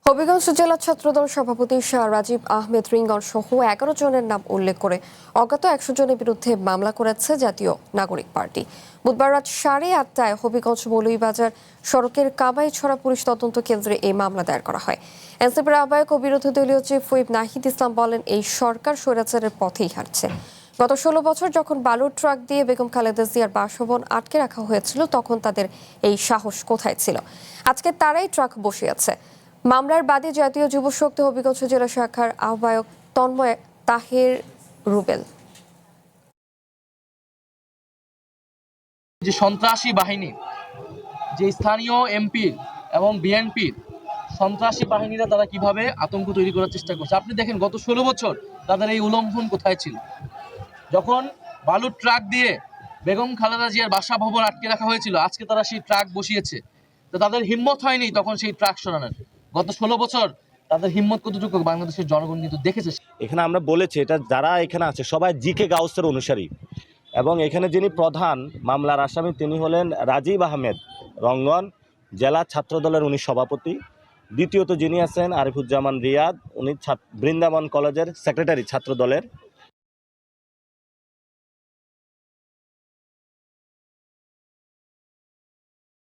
হবিগঞ্জ জেলা ছাত্রদল সভাপতি শাহ রাজীব আহমেদ রিঙ্গন সহ 11 জনের নাম উল্লেখ করে অজ্ঞাত 100 জনের বিরুদ্ধে মামলা করেছে জাতীয় নাগরিক পার্টি। বুধবার রাত 8:30টায় হবিগঞ্জ মৌলভীবাজার সড়কের কাবাইছড়া পুলিশ তদন্ত কেন্দ্রে এই মামলা দায়ের করা হয়। এনসিপির আহ্বায়ক ও বিরোধী দলীয় চিফ হুইপ নাহিদ ইসলাম বলেন, এই সরকার স্বৈরাচারের পথেই হাঁটছে। গত 16 বছর যখন বালুর ট্রাক দিয়ে বেগম খালেদা জিয়ার বাসভবন আটকে রাখা হয়েছিল, তখন তাদের এই সাহস কোথায় ছিল? আজকে তারাই ট্রাক বসিয়েছে। মামলার বাদী জাতীয় যুব শক্তি হবিগঞ্জ জেলা শাখার আহ্বায়ক তন্ময় তাহের রুবেল। যে সন্ত্রাসী বাহিনী, যে স্থানীয় এমপি এবং বিএনপির সন্ত্রাসী বাহিনীরা তারা কিভাবে আতঙ্ক তৈরি করার চেষ্টা করছে। আপনি দেখেন গত 16 বছর তাদের এই উল্লঙ্ঘন কোথায় ছিল। যখন বালুর ট্রাক দিয়ে বেগম খালেদা জিয়ার বাসভবন আটকে রাখা হয়েছিল, আজকে তারা সেই ট্রাক বসিয়েছে। তো তাদের হিম্মত হয়নি তখন সেই ট্রাক সরানোর। গত 16 বছর তাদের হিম্মত কতটুকু বাংলাদেশের জনগণ কিন্তু দেখেছে। এখানে আমরা বলেছি, এটা যারা এখানে আছে সবাই জিকে গাউসের অনুসারী, এবং এখানে যিনি প্রধান মামলার আসামি তিনি হলেন রাজীব আহমেদ রঙ্গন, জেলা ছাত্রদলের উনি সভাপতি। দ্বিতীয়ত যিনি আছেন আরিফুজ্জামান রিয়াদ, উনি বৃন্দাবন কলেজের সেক্রেটারি ছাত্রদলের।